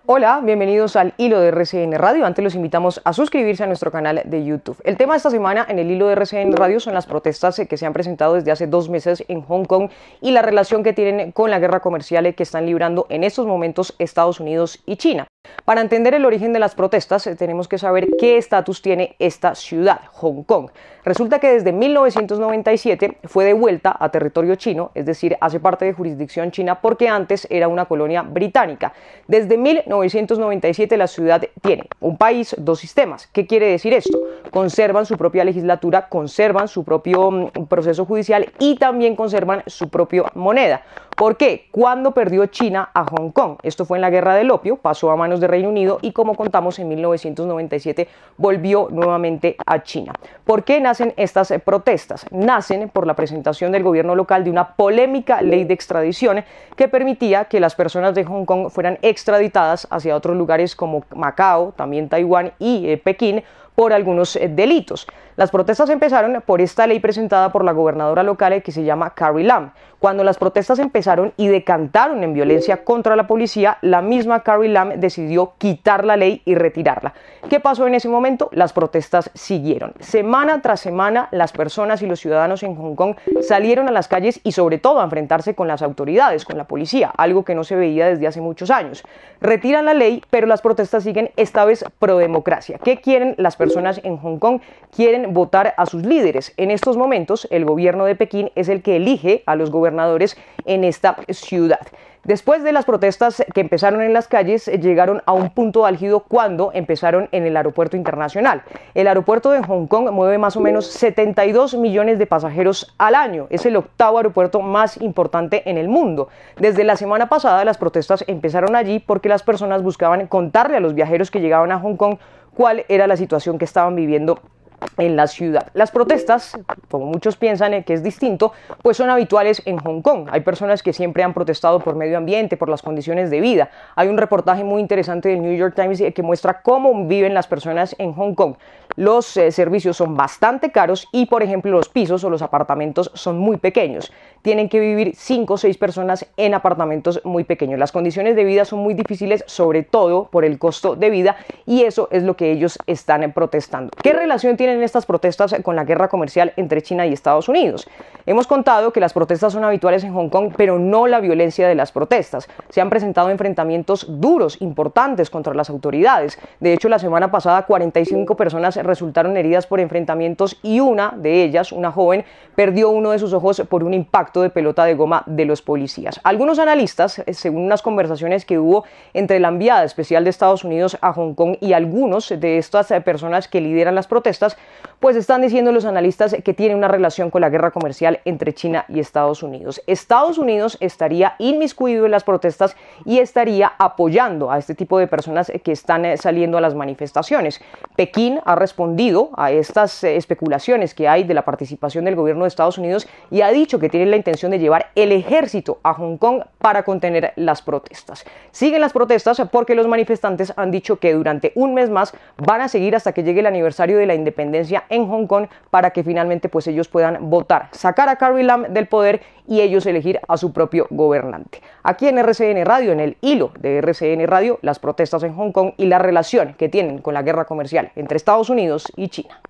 Hola, bienvenidos al Hilo de RCN Radio. Antes los invitamos a suscribirse a nuestro canal de YouTube. El tema de esta semana en el Hilo de RCN Radio son las protestas que se han presentado desde hace 2 meses en Hong Kong y la relación que tienen con la guerra comercial que están librando en estos momentos Estados Unidos y China. Para entender el origen de las protestas tenemos que saber qué estatus tiene esta ciudad, Hong Kong. Resulta que desde 1997 fue devuelta a territorio chino, es decir, hace parte de jurisdicción china porque antes era una colonia británica. Desde 1997 la ciudad tiene un país, 2 sistemas. ¿Qué quiere decir esto? Conservan su propia legislatura, conservan su propio proceso judicial y también conservan su propia moneda. ¿Por qué? ¿Cuándo perdió China a Hong Kong? Esto fue en la Guerra del Opio, pasó a manos de Reino Unido y como contamos en 1997 volvió nuevamente a China. ¿Por qué nacen estas protestas? Nacen por la presentación del gobierno local de una polémica ley de extradición que permitía que las personas de Hong Kong fueran extraditadas hacia otros lugares como Macao, también Taiwán y Pekín por algunos delitos. Las protestas empezaron por esta ley presentada por la gobernadora local que se llama Carrie Lam. Cuando las protestas empezaron y decantaron en violencia contra la policía, la misma Carrie Lam decidió quitar la ley y retirarla. ¿Qué pasó en ese momento? Las protestas siguieron. Semana tras semana, las personas y los ciudadanos en Hong Kong salieron a las calles y sobre todo a enfrentarse con las autoridades, con la policía, algo que no se veía desde hace muchos años. Retiran la ley, pero las protestas siguen, esta vez pro democracia. ¿Qué quieren las personas en Hong Kong? Quieren votar a sus líderes. En estos momentos, el gobierno de Pekín es el que elige a los gobernadores en esta ciudad. Después de las protestas que empezaron en las calles, llegaron a un punto álgido cuando empezaron en el aeropuerto internacional. El aeropuerto de Hong Kong mueve más o menos 72 millones de pasajeros al año. Es el 8º aeropuerto más importante en el mundo. Desde la semana pasada las protestas empezaron allí porque las personas buscaban contarle a los viajeros que llegaban a Hong Kong cuál era la situación que estaban viviendo en la ciudad. Las protestas, como muchos piensan que es distinto, pues son habituales en Hong Kong. Hay personas que siempre han protestado por medio ambiente, por las condiciones de vida. Hay un reportaje muy interesante del New York Times que muestra cómo viven las personas en Hong Kong. Los servicios son bastante caros y, por ejemplo, los pisos o los apartamentos son muy pequeños. Tienen que vivir 5 o 6 personas en apartamentos muy pequeños. Las condiciones de vida son muy difíciles, sobre todo por el costo de vida, y eso es lo que ellos están protestando. ¿Qué relación tienen estas protestas con la guerra comercial entre China y Estados Unidos? Hemos contado que las protestas son habituales en Hong Kong, pero no la violencia de las protestas. Se han presentado enfrentamientos duros, importantes contra las autoridades. De hecho, la semana pasada 45 personas resultaron heridas por enfrentamientos y una de ellas, una joven, perdió uno de sus ojos por un impacto de pelota de goma de los policías. Algunos analistas, según unas conversaciones que hubo entre la enviada especial de Estados Unidos a Hong Kong y algunos de estas personas que lideran las protestas, pues están diciendo los analistas que tiene una relación con la guerra comercial entre China y Estados Unidos. Estados Unidos estaría inmiscuido en las protestas y estaría apoyando a este tipo de personas que están saliendo a las manifestaciones. Pekín ha respondido a estas especulaciones que hay de la participación del gobierno de Estados Unidos y ha dicho que tiene la intención de llevar el ejército a Hong Kong para contener las protestas. Siguen las protestas porque los manifestantes han dicho que durante un mes más van a seguir hasta que llegue el aniversario de la independencia en Hong Kong para que finalmente pues ellos puedan votar, sacar a Carrie Lam del poder y ellos elegir a su propio gobernante. Aquí en RCN Radio, en el hilo de RCN Radio, las protestas en Hong Kong y la relación que tienen con la guerra comercial entre Estados Unidos y China.